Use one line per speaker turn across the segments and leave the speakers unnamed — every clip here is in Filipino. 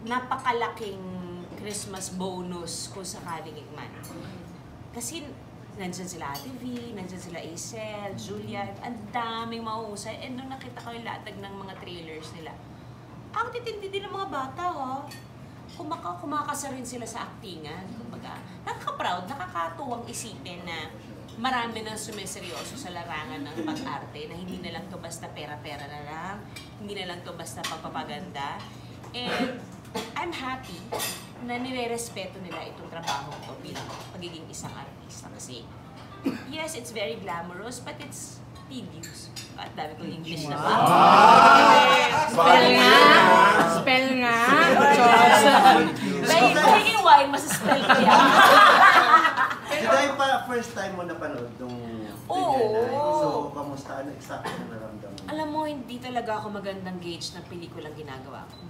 napakalaking Christmas bonus kung sakaling man. Kasi nandyan sila Ate V, nandyan sila Acel, Julia, ang daming mauusay. And nung nakita ko yung latag ng mga trailers nila, ang titindi din ng mga bata, oh. Kumakasa rin sila sa actingan. Kumbaga, nakaka-proud, nakakatuwang isipin na marami nang sumiseryoso sa larangan ng pag-arte, na hindi na lang to basta pera-pera na lang, hindi na lang to basta pagpapaganda. And I'm happy na nire-respeto nila itong trabaho ko bilang pagiging isang artista. Kasi, yes, it's very glamorous, but it's tedious. At dami kong English na ba?
Spell nga! Spell nga!
Naging wine, masaspell ko yan.
Dahil pa first time mo napanood nung
Oo.
So, kamusta? Ano exactly na naramdaman?
Alam mo, hindi talaga ako magandang gauge ng pelikulang ginagawa ko.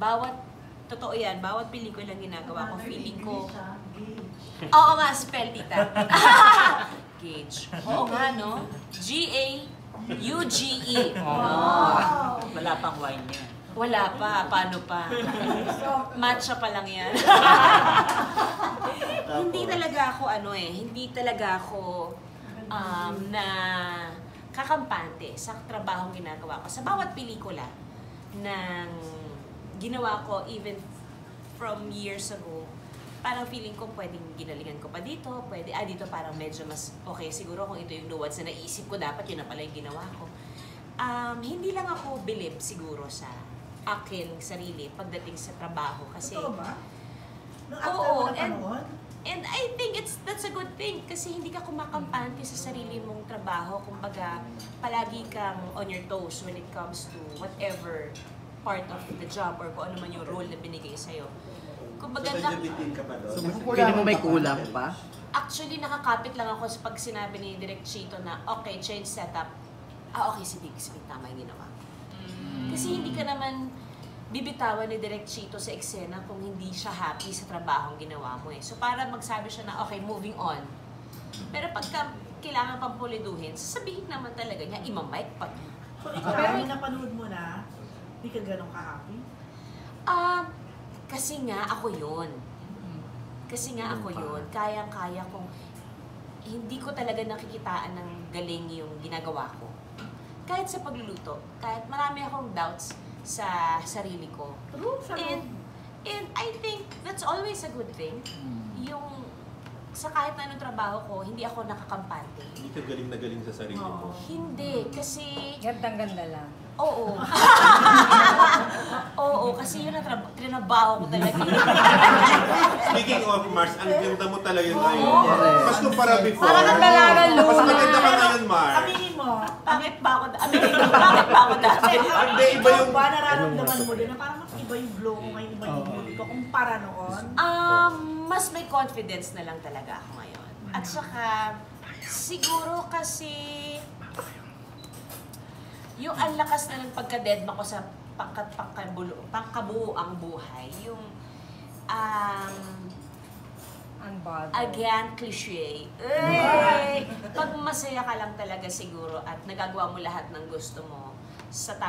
Totoo yan, bawat pelikulang ginagawa ko, feeling ko... Oo nga, spell, tita. Gauge. Oo nga, no? G-A-U-G-E.
Wala pang wine niya.
Wala pa. Paano pa? Matcha pa lang yan. Hindi talaga ako, hindi talaga ako na kakampante sa trabahong ginagawa ko. Sa bawat pelikula ng ginawa ko, even from years ago, parang feeling ko pwedeng ginalingan ko pa dito, dito parang medyo mas okay siguro kung ito yung nuance na naisip ko, dapat yun na pala yung ginawa ko. Hindi lang ako bilib siguro sa akin sarili pagdating sa trabaho kasi...
Totoo ba?
Oo, and I think that's a good thing kasi hindi ka kumakampante sa sarili mong trabaho. Kumbaga, palagi kang on your toes when it comes to whatever part of the job or kung ano man yung role na binigay sa'yo. Kumbaga,
bitin ka pa doon?
Pwede mo may kulang pa?
Actually, nakakapit lang ako sa pag sinabi ni Direk Chito na, okay, change setup. Okay, sige, tama yung ginawa. Kasi hindi ka naman bibitawan ni Direk Chito sa eksena kung hindi siya happy sa trabahong ginawa mo eh. So para magsabi siya na, okay, moving on. Pero pagka kailangan pang puliduhin, sasabihin naman talaga niya, imamic pa niya.
So ikaw, nung napanood mo na, hindi ka ganun ka-happy?
Kasi nga ako yun. Kayang-kaya kong hindi ko talaga nakikitaan ng galing yung ginagawa ko. Kahit sa pagluluto, kahit marami akong doubts sa sarili ko. And I think that's always a good thing. Yung sa kahit na anong trabaho ko, hindi ako nakakampante.
Hindi ka galing na galing sa sarili mo.
Hindi, kasi...
Gandang-ganda lang.
Oo. Oo, kasi yun ang trinabaho ko talaga.
Speaking of Mars, ang ganda mo talaga ngayon. Mas kumpara before.
Parang ang dalaga, Luna.
Mas maganda ka ngayon, Mars.
Aminin mo.
Bakit ba ako dati?
Hindi, iba yung...
Ba nararamdaman mo din na parang mas iba yung glow ko ngayon, iba yung mood ko kumpara noon?
Mas may confidence na lang talaga ako ngayon. At saka, siguro kasi yung ang lakas na ng pagka-deadma ko sa pangkabuoang buhay, yung again, cliche. Pag masaya ka lang talaga siguro at nagagawa mo lahat ng gusto mo sa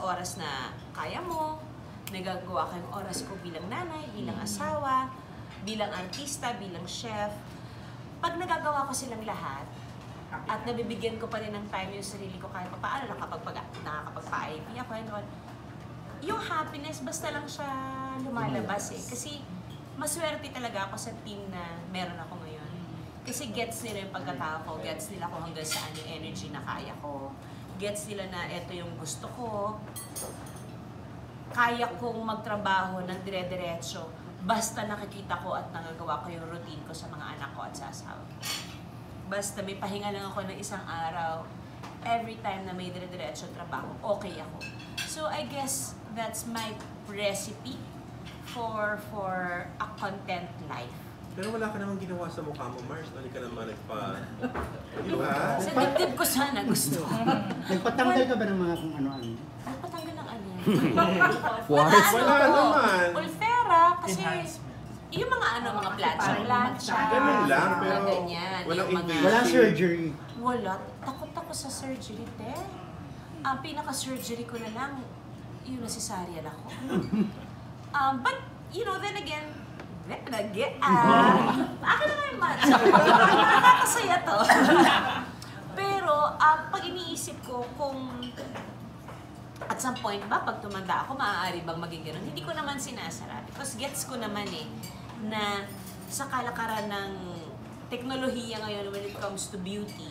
oras na kaya mo, nagagawa ka yung oras ko bilang nanay, bilang asawa, bilang artista, bilang chef. Pag nagagawa ko silang lahat, at nabibigyan ko pa rin ng time yung sarili ko kahit paano nakakapagpa-IP ako and all. Yung happiness, basta lang siya lumalabas eh. Kasi maswerte talaga ako sa team na meron ako ngayon. Kasi gets nila yung pagkatao ko, gets nila kung hanggang saan yung energy na kaya ko. Gets nila na eto yung gusto ko. Kaya kong magtrabaho ng dire-diretso basta nakikita ko at nagagawa ko yung routine ko sa mga anak ko at sa asawa. Basta may pahinga lang ako ng isang araw, every time na may dire-diretso trabaho, okay ako. So I guess that's my recipe for a content life.
Pero wala ka namang ginawa sa mukha mo, Mars. Dali ka naman di ba?
Sa dibdib ko sana gusto.
Nagpatanggal ka ba ng mga kung ano-ano?
Nagpatanggal ng ano?
Wala naman.
Ulfera, kasi yung mga mga plancha.
Ganun lang, pero
ganyan,
walang invasive.
Walang surgery.
Wala. Takot ako sa surgery, te. Ang pinaka-surgery ko na lang, yun na cesarean ako. But, you know, then again, akin na nga yung matcha. Nakakasaya to. Pero, pag iniisip ko kung at some point ba, pag tumanda ako, maaari bang maging ganun? Hindi ko naman sinasara. Because gets ko naman na sa kalakaran ng teknolohiya ngayon when it comes to beauty,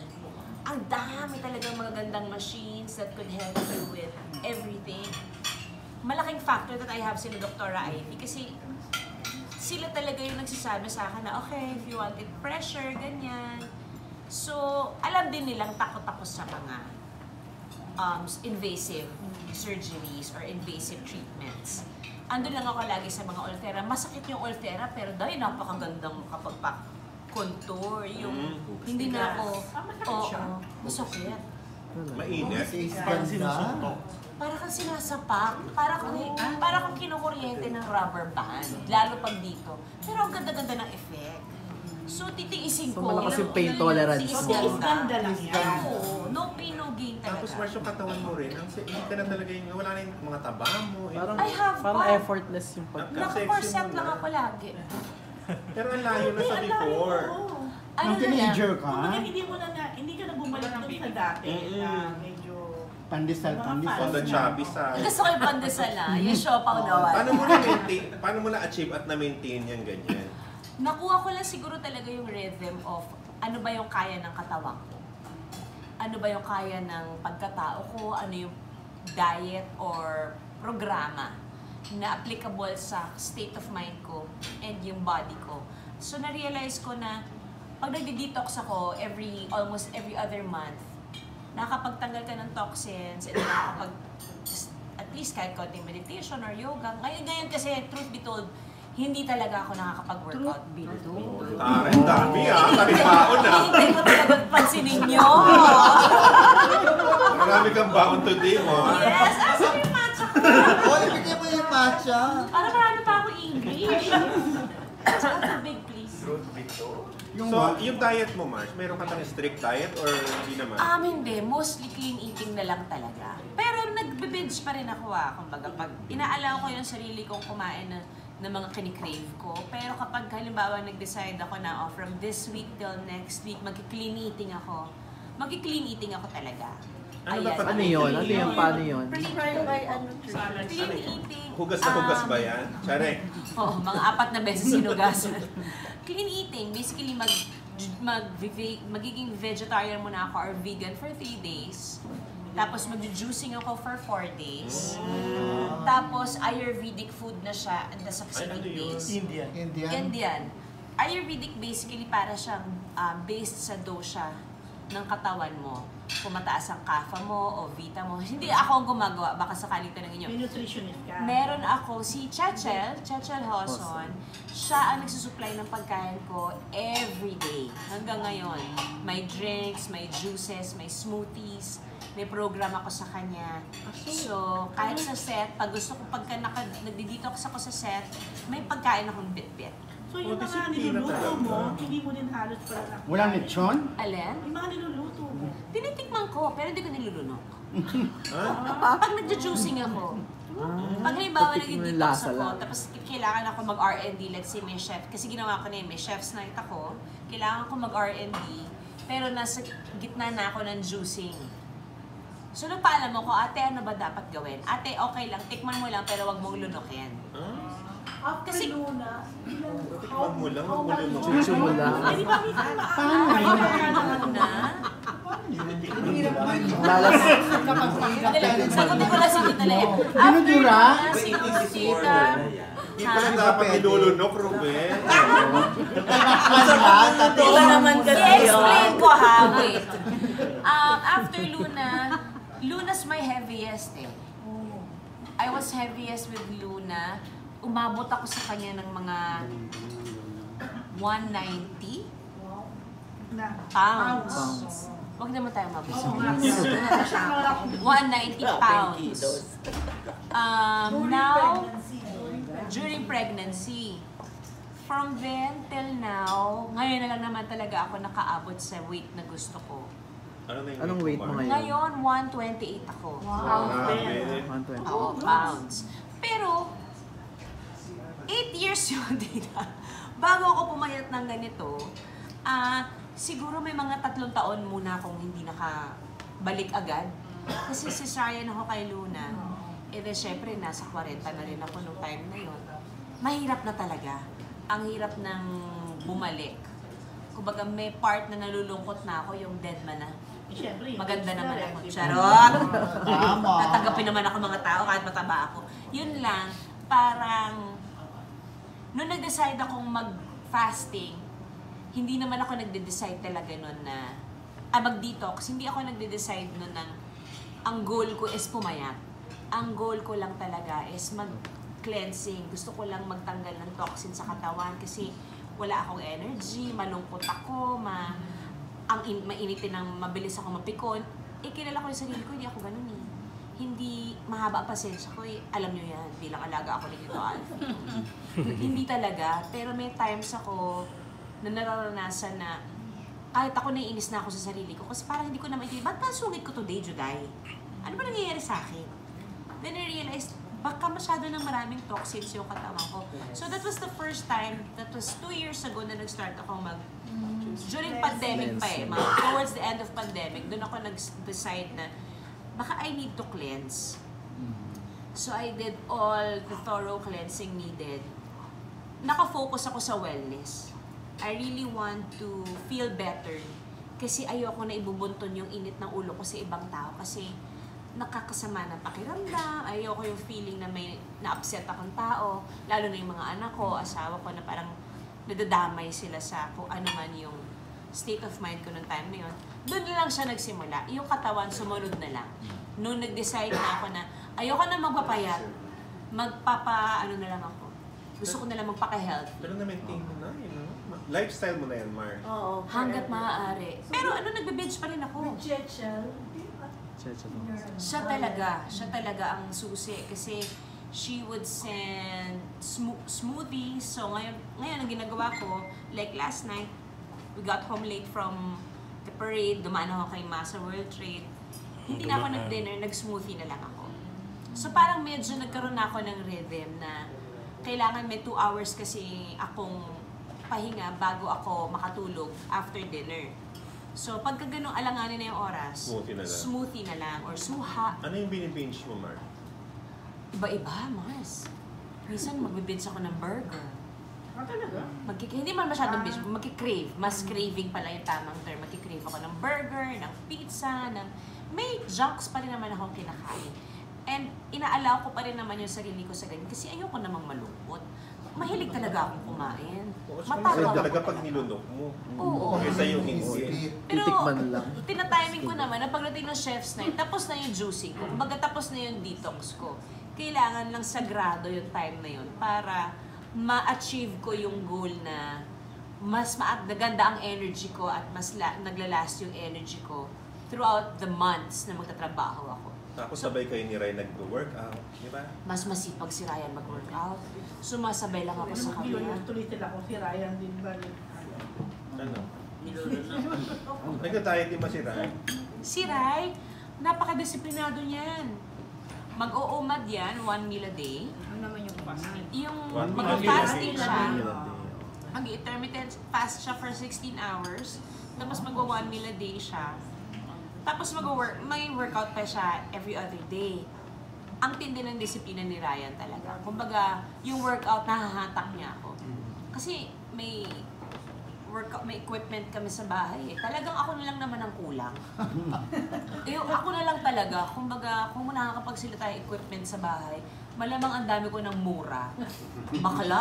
ang dami talagang mga gandang machines that could help you with everything. Malaking factor that I have sila Dr. Ivy kasi sila talaga yung nagsasabi sa akin na, okay, if you want it pressure, ganyan. So, alam din nilang takot ako sa mga invasive surgeries or invasive treatments. Ando lang ako lagi sa mga Ulthera. Masakit yung Ulthera, pero dahil napakagandang kapag-contour. Yung hindi na ako, masakit.
Mainit.
Para kang sinasapak, para kang kinukuryente ng rubber band, lalo pag dito. Pero ang ganda-ganda ng effect. So, titiisin ko.
So, malakas yung pain tolerance.
Tiis ganda lang yan.
Oo, no pain, no gain talaga.
Tapos Mars, yung katawan mo rin, hindi ka na talaga yung, wala na yung mga taba mo.
Parang effortless yung pagka.
Naka-corset lang ako lagi.
Pero ang layo na sa before.
Ano
Nung
na lang?
teenager ka,
Kumbaga hindi ka na bumalik doon sa dati na medyo
pandesal.
On the chubby side.
Gusto ko yung pandesal yung siopaw daw.
Paano mo na-achieve at na-maintain yung ganyan?
Nakuha ko lang siguro talaga yung rhythm of ano ba yung kaya ng katawan ko. Ano ba yung kaya ng pagkatao ko, ano yung diet or programa na applicable sa state of mind ko and yung body ko. So na-realize ko na pag nagde-detox ako almost every other month, nakakapagtanggal ka ng toxins and nakakapag at least kahit konting meditation or yoga. Ngayon kasi, truth be told, hindi talaga ako nakakapag-workout.
Ang dami kalibaon na.
Hindi ko talaga pansinin nyo.
Marami kang baon today mo.
Yes, asan yung matcha ko?
Ibigay mo yung matcha.
Para marami pa ako English. Tsaka tubig, please.
So, yung diet mo, Mars, meron ka tang strict diet or hindi naman?
Hindi. Mostly clean eating na lang talaga. Pero nagbe-binge pa rin ako Kumbaga, pag inaalaw ko yung sarili kong kumain ng mga kinikrave ko. Pero kapag halimbawa nag-decide ako na from this week till next week, mag-clean eating ako. Mag-clean eating ako talaga.
Ano ba
Ano yun? Ano yun? Paano yun?
Clean eating.
Hugas na hugas ba yan? Tsare.
Oo, mga 4 na beses sinugasan. Clean eating, basically magiging vegetarian muna ako or vegan for 3 days. Tapos mag-juicing ako for 4 days. Tapos Ayurvedic food na siya and the succeeding days. Indian. Ayurvedic basically para siyang based sa dosha ng katawan mo. Kung mataas ang kapha mo o vita mo. Hindi ako ang gumagawa, baka sakaling tanong inyo.
may nutritionist ka.
Meron ako si Chachel Hoson. Siya ang nagsusupply ng pagkain ko every day. Hanggang ngayon. May drinks, may juices, may smoothies. May program ako sa kanya. So, kahit sa set, pag gusto ko, pagka nagdi-detox ako sa set, may pagkain akong bit-bit.
So yung mga niluluto mo, hindi mo din halos para na.
Walang lechon?
Alin?
Yung mga niluluto mo.
Tinitikman ko, pero hindi ko nilulunok. Pag nagja-juicing ako, pag halimbawa nag-detox ako, tapos kailangan ako mag-R&D, let's say may chef, kasi ginawa ko na yun, may chef's night ako, kailangan ko mag-R&D, pero nasa gitna na ako ng juicing. So nagpaalam ako, ate, ano ba dapat gawin? Ate, okay lang, tikman mo lang, pero wag mong lunukin.
After Luna,
Tikman mo lang, wag mo lunok.
Chuchu mo lang.
hindi ba minsan
Lalas.
Sagutin ko lang si Tita Lea.
Dinudura?
Siguro si Tita.
Hindi pala dapat nilulunok, Ruben.
Diba naman kasi i-explain ko wait. After Luna's my heaviest I was heaviest with Luna. Umabot ako sa kanya ng mga 190 pounds. Huwag naman tayo mabisa. 190 pounds. Now, during pregnancy, from then till now, ngayon na lang naman talaga ako nakaabot sa weight na gusto ko.
Ano na yung
Anong weight mo ngayon?
Ngayon, 128 ako.
Grabe.
120.
Oo, pounds. Pero, 8 years yun, Dina. Bago ako pumayat ng ganito, siguro may mga 3 taon muna akong hindi nakabalik agad. Kasi cesarean ako kay Luna. Eh then, syempre, nasa 40 na rin ako nung time na yun. Mahirap na talaga. Ang hirap ng bumalik. Kumbaga, may part na nalulungkot na ako, yung dead man na.
Siyempre, yung
Maganda
age
naman
na rin,
ako.
di ba?
Charot!
Tama.
Tatanggapin naman ako mga tao kahit mataba ako. Yun lang, parang, nung nag-decide akong mag-fasting, hindi naman ako nagde-decide talaga nun na, mag-detox, hindi ako nagde-decide nun na, ang goal ko is pumayat. Ang goal ko lang talaga is mag-cleansing. Gusto ko lang magtanggal ng toxin sa katawan kasi wala akong energy, malungkot ako, mainitin ng mabilis ako mapikon. Eh, kilala ko yung sarili ko, hindi ako ganun eh. Hindi mahaba ang pasensya ko eh. Alam nyo yan, bilang alaga ako ni Tito Alfie. Hindi talaga. Pero may times ako na nararanasan na kahit ako naiinis na ako sa sarili ko kasi parang hindi ko na maintindihan, ba't sungit ko today, Juday? Ano ba nangyayari sa akin? Then I realized, baka masyado ng maraming toxins yung katawan ko. So that was the first time, that was 2 years ago na nag-start ako during pandemic pa eh, towards the end of pandemic, doon ako nag-decide na baka I need to cleanse. So I did all the thorough cleansing needed. Nakafocus ako sa wellness. I really want to feel better kasi ayoko na ibubunton yung init ng ulo ko sa ibang tao kasi nakakasama ng pakiramdam. Ayoko yung feeling na may na-upset akong tao, lalo na yung mga anak ko, asawa ko na parang nadadamay sila sa kung ano man yung state of mind ko noong time na yun. Doon na lang siya nagsimula. Yung katawan, sumunod na lang. Noong nag-decide na ako na ayoko na magpapayat, ano na lang ako. Gusto ko na lang magpaka-health.
Pero na-maintain mo na yun, no? Lifestyle mo na yan, Mar.
Oo.
Hanggat maaari. Pero nagbe-binge pa rin ako.
Jechel.
Siya talaga ang susi. Kasi she would send smoothies. So ngayon ang ginagawa ko, like last night, we got home late from the parade, dumaan ako kay Masa World Trade. Hindi na ako nag-dinner, nag-smoothie na lang ako. So parang medyo nagkaroon na ako ng rhythm na kailangan may 2 hours kasi akong pahinga bago ako makatulog after dinner. So pagka ganung alanganin na yung oras, smoothie na lang or suha.
Ano yung binibinge mo, Mar?
Iba-iba, Mars. Minsan magbibinge ako ng burger.
Talaga?
Hindi man masyadong binge, magkikrave. Mas craving pala yung tamang term. Magkikrave ako ng burger, ng pizza, may junks pa rin naman akong kinakain. And inaalaw ko pa rin naman yung sarili ko sa ganyan kasi ayoko namang malungkot. Mahilig talaga akong kumain.
Masarap talaga pag nilunok mo.
Oo.
Kaysa yung hindi.
Pero
Titikman lang.
tinatiming ko naman na pagdating ng chef's night, tapos na yung juicing ko. Kumbaga tapos na yung detox ko. Kailangan lang sagrado yung time na yun para ma-achieve ko yung goal na mas maganda ang energy ko at mas naglalast yung energy ko throughout the months na magtatrabaho ako.
Tapos sabay kayo ni Ray nag-workout, di ba?
Mas masipag si Ryan mag-workout. Sumasabay lang ako sa kanya.
Tuloy sila ako, si Ryan din ba?
Ano? Nagka-diet din ba si Ray?
Si Ray, napakadisiplinado niyan. Mag-uumad yan, 1 meal a day.
Ano naman yung fasting?
Yung
One meal a day.
mag-fasting siya.
One meal a day.
Mag-intermittent fast siya for 16 hours. Tapos mag-1 meal a day siya. Tapos may workout pa siya every other day. Ang tindi ng disiplina ni Ryan talaga. Kumbaga, yung workout, nahahatak niya ako. Kasi may equipment kami sa bahay eh. Talagang ako na lang naman ang kulang. Ako na lang talaga. Kumbaga, kung nakakapagsilita tayo equipment sa bahay, malamang ang dami ko ng mura. Bakla,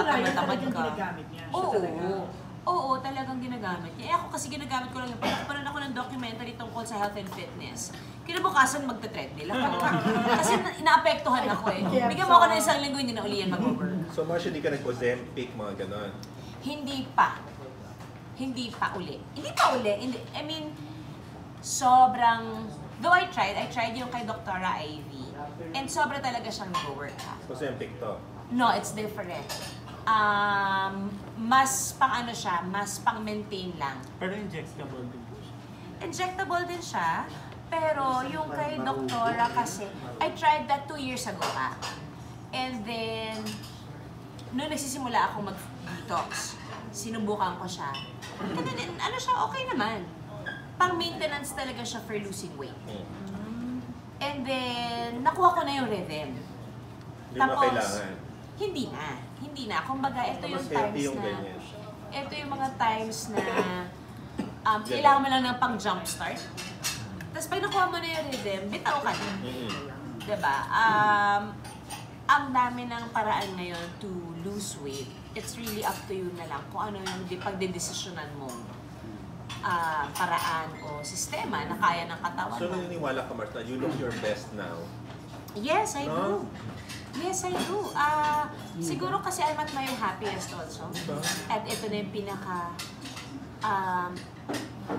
tamad-tamad ka.
Ginagamit niya.
Oo, talagang ginagamit niya. Ako kasi ginagamit ko lang yung pagpaparoon ako ng documentary tungkol sa health and fitness. Kinabukasan magta-treadmill ako. Kasi inaapektuhan ako eh. Bigyan mo ako ng 1 linggo, hindi na uli yan mag-work.
So Marcia, hindi ka nag-Ozempic, mga ganon?
Hindi pa uli. I mean, sobrang, though I tried yung kay Dr. Ivy. And sobra talaga siyang nag-workout.
Ozempic to.
No, it's different. Mas pang ano siya, mas pang maintain lang.
Pero injectable din po siya.
Injectable din siya, pero yung kay doktora kasi, I tried that 2 years ago pa. And then, noong nagsisimula ako mag-detox, sinubukan ko siya. And then, ano siya, okay naman. Pang-maintenance talaga siya for losing weight. And then, nakuha ko na yung rhythm.
Hindi na kailangan.
Hindi na. Kumbaga, ito yung
Mas healthy
times
yung
na,
ganyan.
ito yung mga times na kailangan mo lang ng pang-jumpstart. Tapos pag nakuha mo na yung rhythm, bitaw ka na. Diba? Ang dami ng paraan ngayon to lose weight. It's really up to you na lang kung ano yung pagdedesisyonan mo paraan o sistema na kaya ng katawan
So
mo.
naniniwala ka, Mars, na you look your best now?
Yes, I
No?
do. Yes, I do. Siguro kasi I'm at my happiest also. At ito na yung pinaka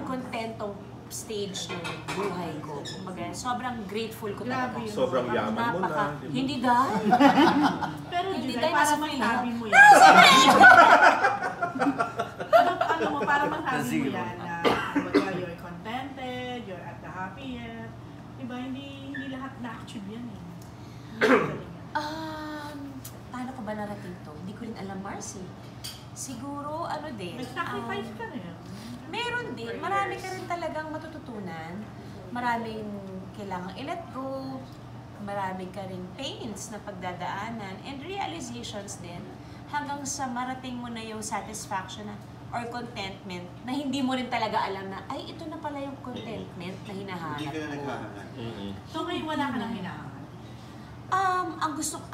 contentong stage ng buhay ko. Kumbaga, sobrang grateful ko talaga.
Grabe.
Sobrang yaman mo na. di ba?
Hindi dahil.
Pero
Hindi
Juday,
dahil
para
nasa
masabi
Pilipinas.
mo yan. ano mo, para masabi mo yan na kumbaga, you're contented, you're at the happiest. Diba, hindi lahat na-achieve yan eh.
Paano ko ba narating to? Hindi ko rin alam, Mars eh. Siguro, ano din.
Nag-sacrifice ka rin.
Meron din. Marami ka rin talagang matututunan. Maraming kailangang i-let go. Marami ka rin pains na pagdadaanan. And realizations din. Hanggang sa marating mo na yung satisfaction na, or contentment na hindi mo rin talaga alam na, ay, ito na pala yung contentment na hinahanap
Hindi ka na
ko.
naghahanap.
So ngayon wala ka nang hinahanap.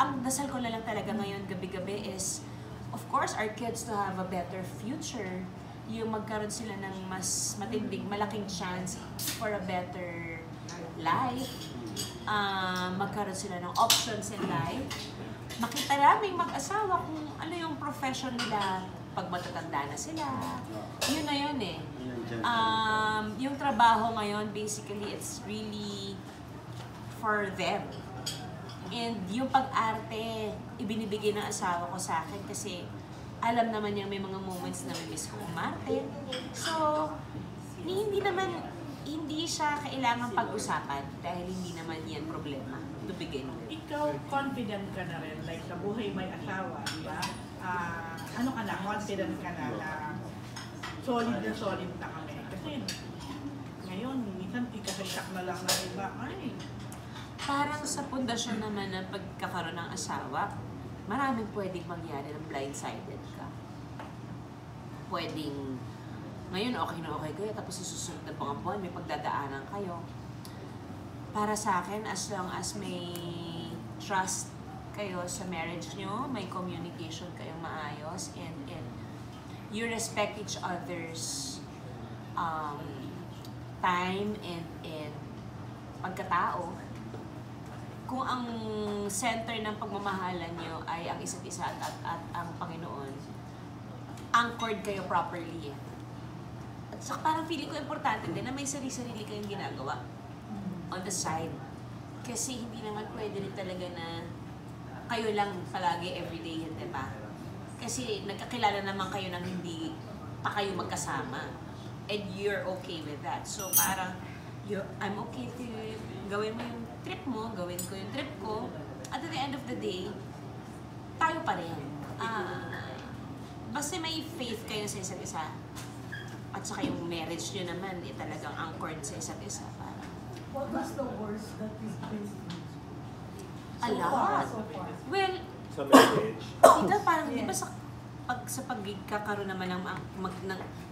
Ang dasal ko na lang talaga ngayon gabi-gabi is, of course, our kids to have a better future. Yung magkaroon sila ng mas matinding, malaking chance for a better life. Magkaroon sila ng options in life. Makita naming mag-asawa kung ano yung profession nila pag matatanda na sila. Yun na yun eh. Yung trabaho ngayon, basically, it's really for them. And yung pag-arte, ibinibigay ng asawa ko sa akin kasi alam naman niya may mga moments na may miss ko umarte. So, hindi siya kailangan pag-usapan dahil hindi naman yan problema to begin with.
Ikaw, confident ka na rin, like sa buhay may asawa, di ba? Ano ka na, confident ka na solid na kami. Kasi ngayon, minsan ikasasyak na lang na iba, ay,
Parang sa pundasyon naman ng pagkakaroon ng asawa, maraming pwedeng mangyari ng blindsided ka. Pwedeng, ngayon okay na okay kayo, tapos sa susunod na mga buwan, may pagdadaanan kayo. Para sa akin, as long as may trust kayo sa marriage nyo, may communication kayong maayos, and you respect each other's time and pagkatao. Kung ang center ng pagmamahalan nyo ay ang isa't isa at ang Panginoon, anchored kayo properly. At saka parang feeling ko importante din na may sarili-sarili kayong ginagawa on the side. Kasi hindi naman pwede rin talaga na kayo lang palagi everyday yun, diba? Kasi nagkakilala naman kayo nang hindi pa kayo magkasama. And you're okay with that. So parang, I'm okay to gawin mo yung trip mo, gawin ko yung trip ko. At the end of the day, tayo pa rin. Basta may faith kayo sa isa't isa. At saka yung marriage nyo naman, talagang anchored sa isa't isa. Parang,
What was the worst that is based
a lot. Well,
Sa marriage?
ito parang, di ba sa pagkakaroon naman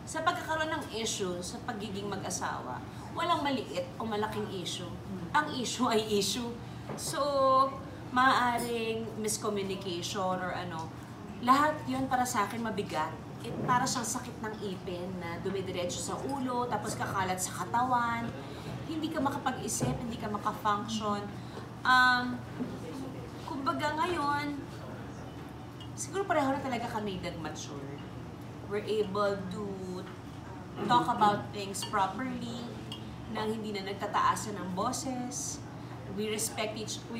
sa pagkakaroon ng issue, sa pagiging mag-asawa, walang maliit o malaking issue. Ang issue ay issue. So, maaaring miscommunication or ano, lahat yun para sa akin mabigat. Para siyang sakit ng ipin na dumidiretso sa ulo, tapos kakalat sa katawan. Hindi ka makapag-isip, hindi ka makafunction. Kumbaga ngayon, siguro pareho na talaga kami nag-mature. We're able to talk about things properly, nang hindi na nagtataasan ng boses. We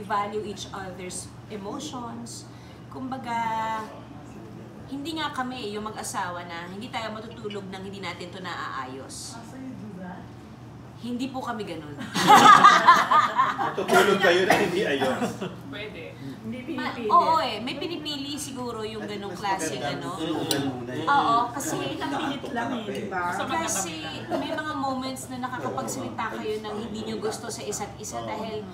value each other's emotions. Kumbaga, hindi nga kami yung mag-asawa na hindi tayo matutulog nang hindi natin to naaayos.
After you do that,
Hindi po kami ganun.
Matutulog kayo na hindi ayos.
Pwede. Hindi pinipili.
Oo may pinipili siguro yung ganong klaseng ano. Oo, kasi
Pilit lang eh, di ba?
Kasi may mga moments na nakakapagsalita kayo ng hindi nyo gusto sa isa't isa dahil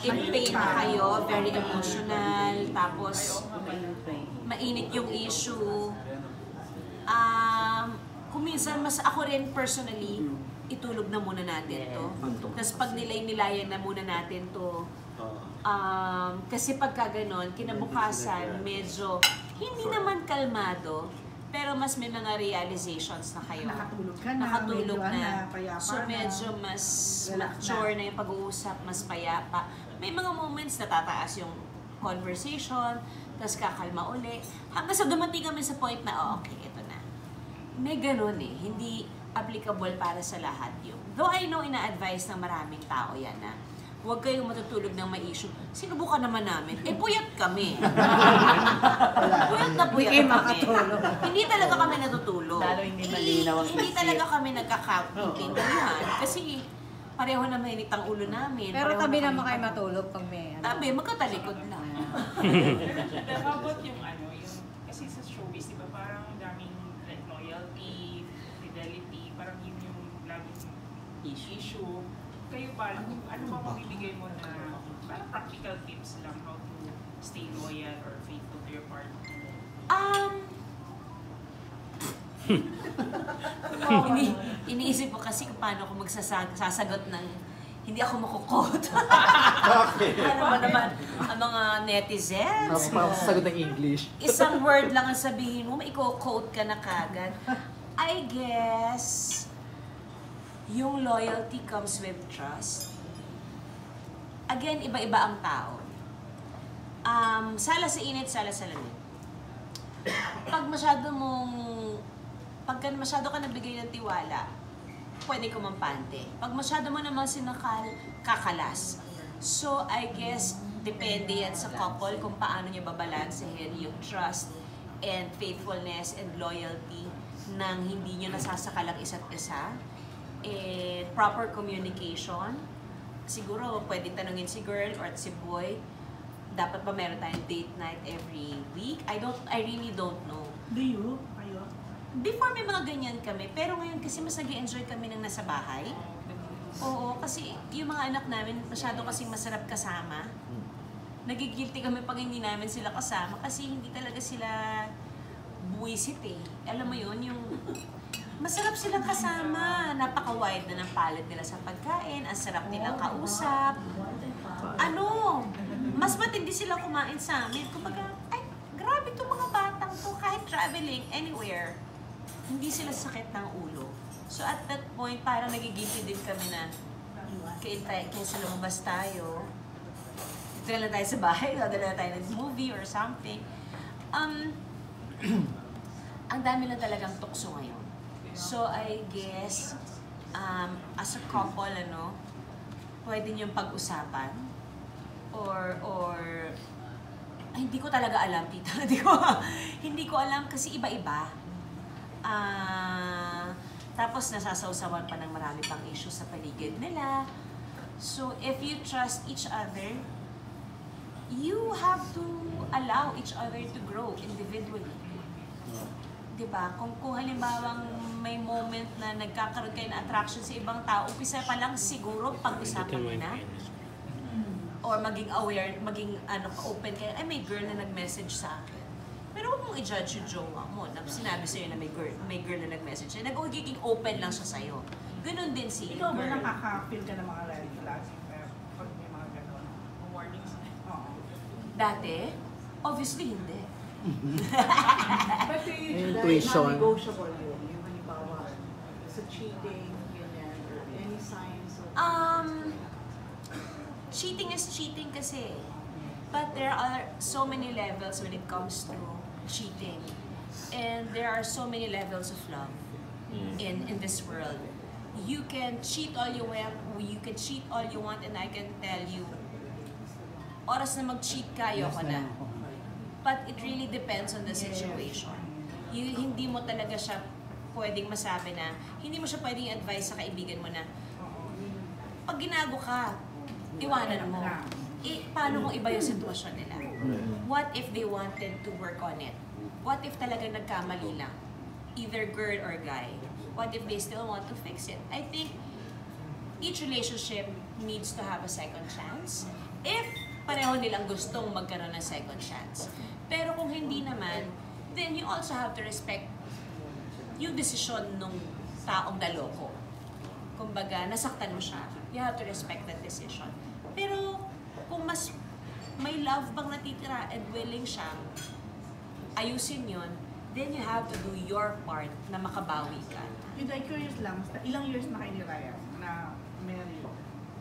in pain na kayo, very emotional, tapos mainit yung issue. Kung minsan, mas ako rin personally, itulog na muna natin to. Tapos pag nilay-nilayan na muna natin to, kasi pagka ganon, kinabukasan, medyo hindi naman kalmado, pero mas may mga realizations na kayo.
Nakatulog ka na,
Nakatulog
medyo
na.
payapa
So
na.
medyo mas
Relax
mature na yung pag-uusap, mas payapa. May mga moments na tataas yung conversation, tapos kakalma uli. Hanggang sa dumating kami sa point na, okay, ito na. May ganun eh. Hindi applicable para sa lahat yung. Though I know ina-advise ng maraming tao yan na huwag kayong matutulog ng may issue. Sinubukan naman namin. Puyat kami. Puyat na puyat
Hindi
kami.
makatulog.
Hindi talaga kami natutulog.
Lalo hindi malinaw ang
Hindi
isip.
talaga kami nagkakaintindihan. Kasi pareho na mainit ang ulo namin.
Pero
pareho
tabi
na
naman
kami-
kayo matulog pag may ano.
Tabi, magkatalikod lang.
Pero how about yung ano, yung, kasi sa showbiz, di ba, parang daming like, loyalty, fidelity, parang yun yung laging issue. Kayo parang, ano ba mabibigay mo na parang practical tips lang how to stay loyal or faithful to your partner?
Iniisip ko kasi kung paano ako magsasagot ng hindi ako makukot.
Bakit?
Ano ba naman ang mga netizens?
Parang sagot ng English.
Isang word lang ang sabihin mo, maiko-quote ka na kagad. I guess, yung loyalty comes with trust. Again, iba-iba ang tao. Sala sa init, sala sa lamig. Pagka masyado ka nagbigay ng tiwala, pwede kumampante. Pag masyado mo naman sinakal, kakalas. So, I guess, depende yan sa couple kung paano niya babalansehin yung trust and faithfulness and loyalty nang hindi niyo nasasakal ang isa't isa. And proper communication. Siguro, pwedeng tanungin si girl or si boy, dapat ba meron tayong date night every week? I really don't know.
Do you? Kayo?
Before may mga ganyan kami, pero ngayon kasi mas nag-enjoy kami ng nasa bahay. Oo, kasi yung mga anak namin masyado kasing masarap kasama. Nagigilty kami pag hindi namin sila kasama kasi hindi talaga sila buwisit eh. Alam mo yun, yung masarap silang kasama. Napaka-wide na ng palette nila sa pagkain, ang sarap nilang kausap. Mas matindi sila kumain sa amin. Kumbaga, ay, grabe itong mga batang to, kahit traveling anywhere. Hindi sila sakit ng ulo. So at that point, parang nagigilty din kami na kaysa lumabas tayo, dito na lang tayo sa bahay, dala na tayo ng movie or something. Ang dami lang talagang tukso ngayon. So I guess, as a couple, pwede niyong pag-usapan or ay, hindi ko talaga alam, tita. Hindi ko alam kasi iba-iba. Tapos nasasawsawan pa ng marami pang issues sa paligid nila. So, if you trust each other, you have to allow each other to grow individually. Diba? Kung halimbawang may moment na nagkakaroon kayo ng attraction sa ibang tao, umpisa pa lang siguro pag-usapan mo na. Or maging aware, maging open kayo, ay may girl na nag-message sa akin. Pero huwag mong i-judge yung jowa mo. Sinabi sa'yo na may girl na nag-message sa'yo. Nagiging open lang siya sa'yo. Ganon din si
Ikaw ba
girl.
nakaka-feel ka ng mga red flags pag may mga gano'n?
Warnings.
Oo.
Dati, obviously hindi.
But do you
Intuition.
non-negotiable yun? Yung halimbawa, sa cheating, ganyan, or any signs of...
Cheating is cheating kasi. But there are so many levels when it comes to cheating. And there are so many levels of love in this world. You can cheat all you want, and I can tell you, oras na mag-cheat ka, ayoko na. But it really depends on the situation. Hindi mo talaga siya pwedeng masabi na, hindi mo siya pwedeng advise sa kaibigan mo na, pag ginago ka, iwanan mo. Paano kung iba yung sitwasyon nila? What if they wanted to work on it? What if talaga nagkamali lang? Either girl or guy. What if they still want to fix it? I think each relationship needs to have a second chance. If pareho nilang gustong magkaroon ng second chance. Pero kung hindi naman, then you also have to respect yung desisyon ng taong naloko. Kumbaga, nasaktan mo siya. You have to respect that decision. Pero kung mas may love bang natitira and willing siyang ayusin yun, then you have to do your part na makabawi ka.
Yung curious lang, ilang years na kayo ni Ryan na married?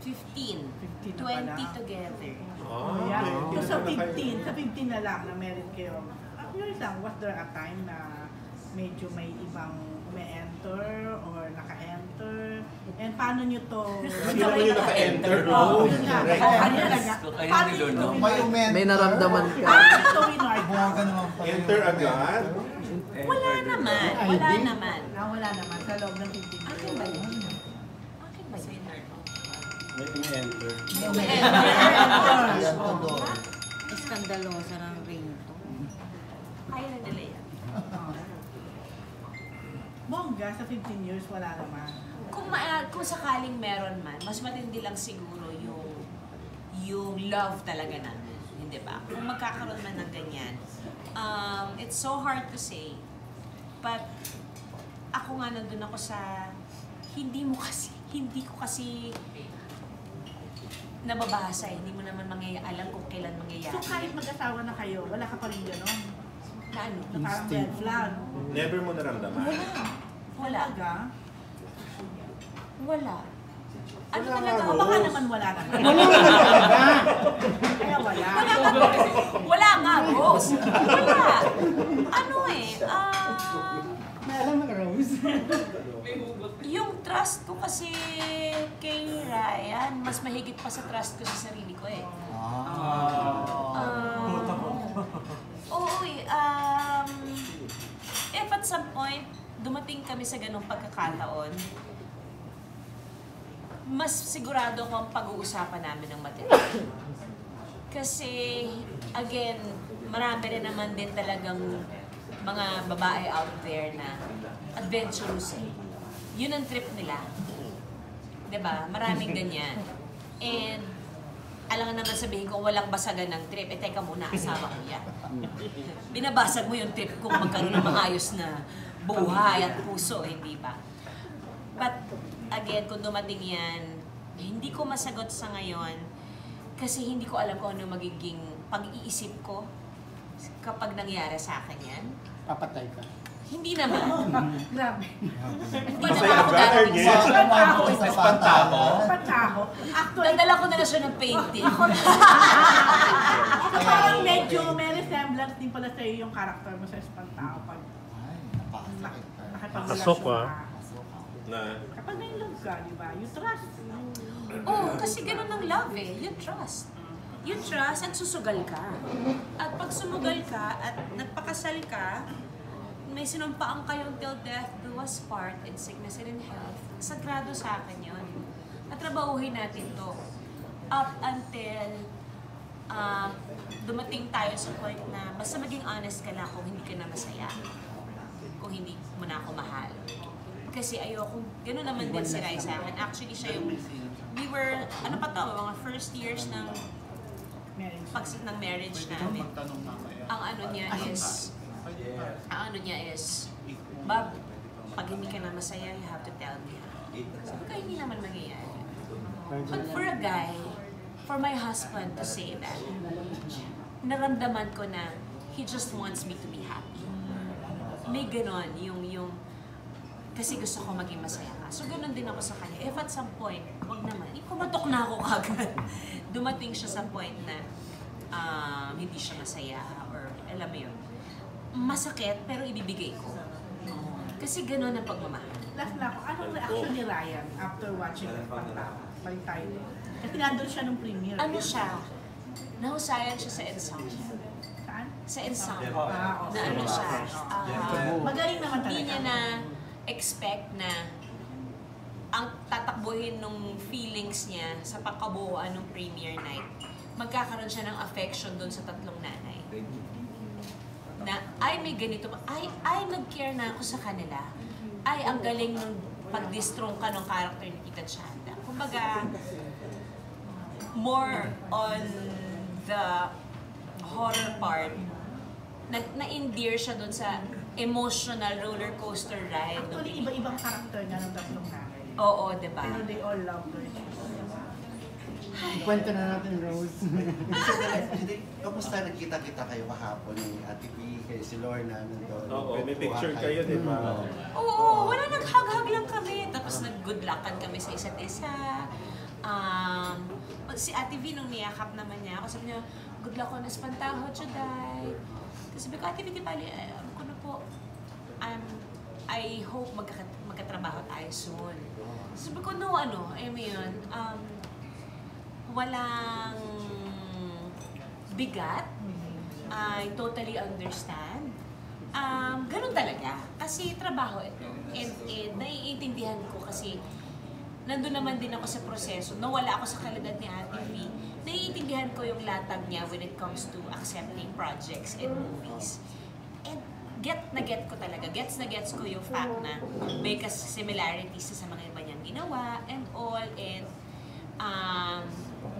15.
15 na
20
pala.
together.
Oh,
Yeah.
okay.
So sa 15 na lang na married kayo, curious lang, was there a time na medyo may ibang enter or naka-enter? And paano nyo to?
Hindi naman yung naka-enter.
Oo, yun nga.
Correct.
Paano nyo to?
May naramdaman ka.
So winard.
Enter agad?
Wala naman. Wala naman.
Wala naman sa loob ng 15 years.
Akin ba yun? Akin ba yun?
Enter.
Yan to doon.
Iskandalosa ng ringtone.
Kaya na nila yan.
Bongga, sa 15 years wala naman.
Kung sakaling meron man, mas matindi lang siguro yung love talaga namin. Hindi ba? Kung magkakaroon man ng ganyan, it's so hard to say. But ako nga nandun ako sa hindi ko kasi nababasa, hindi mo naman alam kung kailan mangyayari.
So kahit mag-asawa na kayo, wala ka pa rin gano'n?
Na ano?
Na parang red flag?
Never mo naramdaman?
Wala.
Talaga?
Wala. Ano
Wala
talaga?
nga,
Baka
Rose.
naman wala naman. Kaya wala.
Wala nga, Rose. Wala. Ano
May alam na Rose.
yung trust ko kasi kay Ryan, mas mahigit pa sa trust ko sa sarili ko eh. Oo if at some point, dumating kami sa ganong pagkakataon, mas sigurado ko ang pag-uusapan namin ng matindi. Kasi, again, marami rin naman din talagang mga babae out there na adventurous eh. Yun ang trip nila. 'Di ba? Maraming ganyan. And, alam nga naman sabihin ko, walang basagan ng trip. Eh, teka muna, asawa ko yan. Binabasag mo yung trip kung magkaroon ng maayos na buhay at puso, hindi ba? But, again, kung dumating yan, hindi ko masagot sa ngayon kasi hindi ko alam kung ano magiging pag-iisip ko kapag nangyari sa akin yan.
Papatay ka.
Hindi naman.
Grabe.
Hindi
Masaya
naman ako
ka,
darating
Ernest?
sa...
Espantado?
Pataho. Actually,
Dadala ko na lang siya ng painting.
so parang medyo may resemblance din pala sa'yo yung character mo sa Espantao pag
Ay, napakasakit.
nakipagrelasyon ka.
Na,
Kapag may love ka, di ba? You trust.
Oo, kasi ganun ang love eh. You trust. You trust at susugal ka. At pag sumugal ka at nagpakasal ka, may sinumpaan kayong till death do us part in sickness and in health. Sagrado sa akin yun. At trabahuhin natin to. Up until dumating tayo sa point na basta maging honest ka lang kung hindi ka na masaya. Kung hindi mo na ako mahal. Kasi ayoko, gano'n naman din si Rai sa akin. Actually, siya yung, we were, ano pa to, mga first years ng marriage namin. Ang ano niya is, Bob, pag hindi ka na masaya, you have to tell me. Sabi ko, hindi naman mangyayari. But for a guy, for my husband to say that, naramdaman ko na he just wants me to be happy. May ganon, yung kasi gusto ko maging masaya ka. So, ganun din ako sa kanya. If at some point, wag naman, kumatok na ako kagad. Dumating siya sa point na hindi siya masaya or alam mo yun. Masakit, pero ibibigay ko. Kasi ganun ang pagmamahal.
Last na ako, anong reaction ni Ryan after watching the Espantao? Balik tayo din. Kasi nandun siya nung premiere.
Ano siya? Nahusayan siya sa ensemble.
Saan?
Sa ensemble.
Okay.
Na ano siya?
Magaling naman
Hindi
talaga.
niya na expect na ang tatakbuhin nung feelings niya sa pagkabuuan ng premiere night, magkakaroon siya ng affection doon sa tatlong nanay. Na, ay may ganito pa, ay nag-care na ako sa kanila. Ay, ang galing nung pag-distrong ka ng character ni Tita Chanda. Kumbaga, more on the horror part, na-endear siya doon sa emotional roller coaster ride.
Actually, iba-ibang character nga ng tatlong nanay.
Oo, diba?
Pero they all love her.
Kwento na natin, Rose.
Kamusta nagkita-kita kayo kahapon ni Ate P, kay si Lorna nandun?
Oo, may picture kayo, di ba?
Oo, wala, nag-hug-hug lang kami. Tapos nag-good luckan kami sa isa't isa. Si Ate V, nung niyakap naman niya, ako sabi niya, good luck on Espantajo, Juday. Kasi sabi ko, Ate V, di bali, ako na po, I hope magkatrabaho tayo soon. Sabi ko, no, I mean, walang bigat. I totally understand. Ganun talaga. Kasi trabaho ito. And naiintindihan ko kasi nandun naman din ako sa proseso. Nawala ako sa kalidad ni Ate V. Naiintindihan ko yung latag niya when it comes to accepting projects and movies. And get ko talaga. Gets ko yung fact na may similarities sa mga iba niyang ginawa and all. And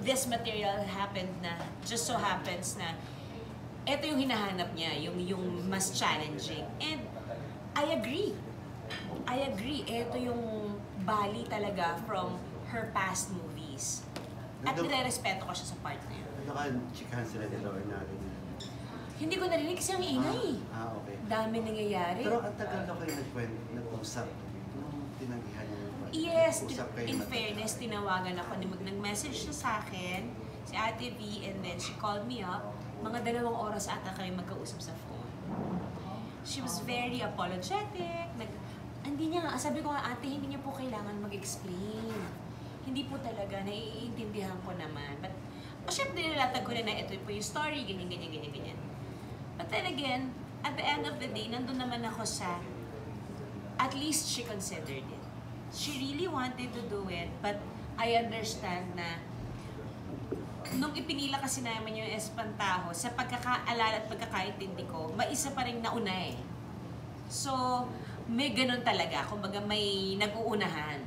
this material just so happens na ito yung hinahanap niya, yung mas challenging. And I agree. Ito yung bali talaga from her past movies. At nire-respeto ko siya sa part na yun.
Chikahan sila ni Lorna rin.
Hindi ko narinig kasi ang ingay.
Okay.
Dami nangyayari.
Pero ang tagal na kayo nag-usap nung tinanggihan niyo.
Yes, in fairness, tinawagan ako. Nag-message siya sa akin, si Ate V, and then she called me up. Mga 2 oras ata kami magkausap sa phone. She was very apologetic. Hindi niya nga, sabi ko nga, Ate, hindi niyo po kailangan mag-explain. Hindi po talaga, naiintindihan ko naman. But, syempre, nilatag ko na ito po yung story, ganyan. But then again, at the end of the day, nandun naman ako sa, at least she considered it. She really wanted to do it, but I understand na nung ipinila kasi namin yung Espantajo, sa pagkakaalala at pagkakaintindi ko, may isa pa rin nauna eh. So, may ganun talaga. Kumbaga may nag-uunahan.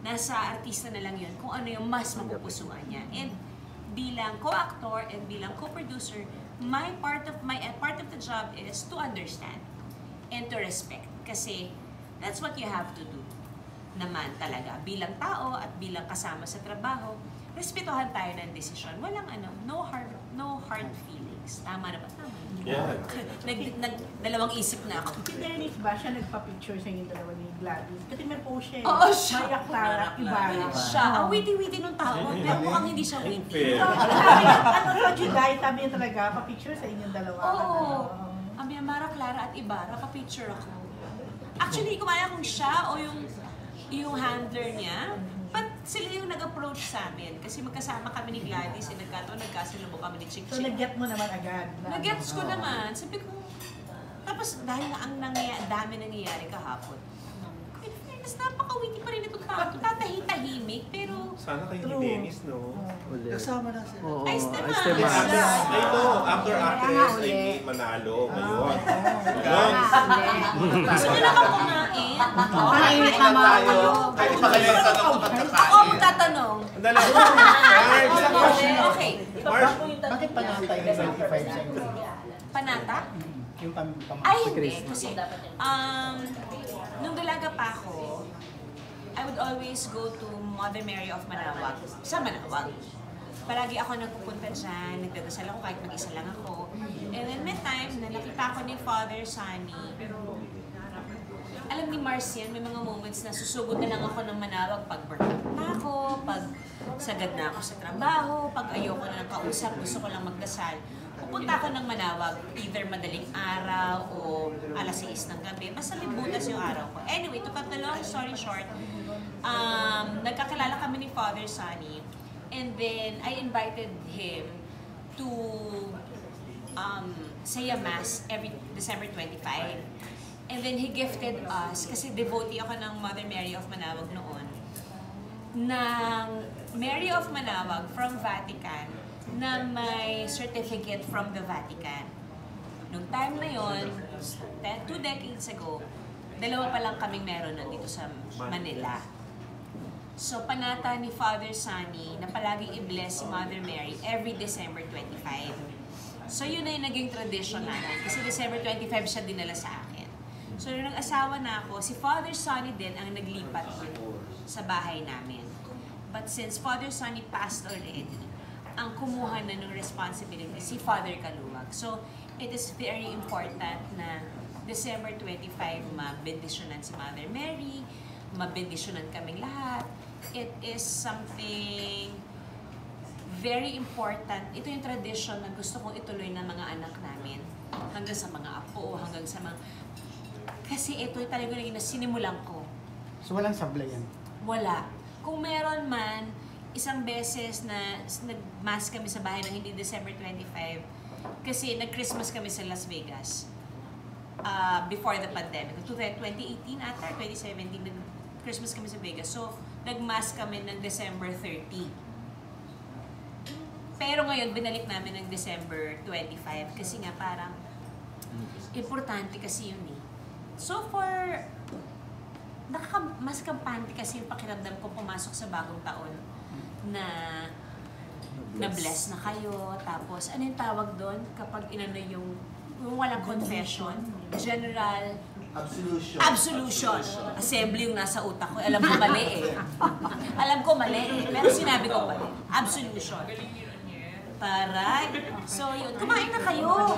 Nasa artista na lang yun kung ano yung mas mapupusuan niya. And bilang co-actor and bilang co-producer, part of the job is to understand and to respect. Kasi that's what you have to do naman talaga. Bilang tao at bilang kasama sa trabaho, respetuhan tayo ng desisyon. Walang no hard feelings. Tama na ba? Tama.
Yeah.
Dalawang isip na ako.
Si Dennis ba siya nagpa-picture sa inyong dalawa ni Gladys? Kasi may post siya.
Oo, siya.
Maya Clara Ibarra.
Siya. Ang witty-witty nung tao. Pero mukhang hindi siya witty.
Ano Juday, sabi niya talaga, pa-picture sa inyong dalawa.
Oo. Ang Mara Clara at Ibarra, pa-picture ako. Actually, kumaya kung siya o yung handler niya, but sila yung nag-approach sa amin. Kasi magkasama kami ni Gladys, nagkasalubong kami ni Chick
So,
Chick.
nag-get mo naman agad?
Nag-gets ko naman. Sabi ko, tapos dahil ang dami nangyayari kahapon, in fairness, napaka-witty pa rin itong tao. Tatahi-tahimik, pero
Sana kayo ni Dennis, no?
Kasama na sila.
Oo,
Ay, Esteban.
I know, actor-actress ay may manalo ngayon.
gusto nyo naman kumain.
Mainit naman kayo.
Kahit pagkalisan ako
Ako ang magtatanong.
Andali.
Okay.
Mars,
Bakit panatay yung 25 sa inyo?
Panata?
Yung
Ay, hindi. Kasi, nung dalaga pa ako, I would always go to Mother Mary of Manawag. Sa Manawag. Palagi ako nagpupunta dyan, nagdadasal ako kahit mag-isa lang ako. And then may time na nakita ko ni Father Sunny. Alam ni Mars yan, may mga moments na susugod na lang ako ng Manawag pag burnout na ako, pag sagad na ako sa trabaho, pag ayoko na ng kausap, gusto ko lang magdasal. Pupunta ako ng Manawag, either madaling araw o alas 6 ng gabi. Basta may butas yung araw ko. Anyway, to cut the long story short, nagkakilala kami ni Father Sunny. And then, I invited him to say a mass every December 25. And then, he gifted us, kasi devotee ako ng Mother Mary of Manawag noon. ng Mary of Manaoag from Vatican na may certificate from the Vatican. Nung time na yon, 2 decades ago, dalawa pa lang kaming meron nun dito sa Manila. So, panata ni Father Sunny na palaging i-bless si Mother Mary every December 25. So, yun na yung naging tradition namin. Kasi December 25 siya dinala sa akin. So, nung asawa na ako, si Father Sunny din ang naglipat sa bahay namin. But since Father Sunny passed already, ang kumuha na ng responsibility si Father Kaluwag. So, it is very important na December 25, mabendisyonan si Mother Mary, mabendisyonan kaming lahat. It is something very important. Ito yung tradition na gusto kong ituloy ng mga anak namin. Hanggang sa mga apo, hanggang sa mga... Kasi ito talaga yung sinimulan ko.
So walang sablay yan?
Wala. Kung meron man, isang beses na nag-mass kami sa bahay ng hindi December 25, kasi nag-Christmas kami sa Las Vegas. Before the pandemic. 2018 ata, 2017, nag-Christmas kami sa Vegas. So, nag-mass kami ng December 30. Pero ngayon, binalik namin ng December 25 kasi nga parang importante kasi yun eh. So far, mas kampante kasi yung pakiramdam ko pumasok sa bagong taon na na-bless na kayo. Tapos, ano yung tawag doon? Kapag inano yung walang confession, general absolution. Assembly yung nasa utak ko. Alam ko mali eh. Alam ko mali eh. Pero sinabi ko mali. Absolution. Taray. So yun, kumain na kayo.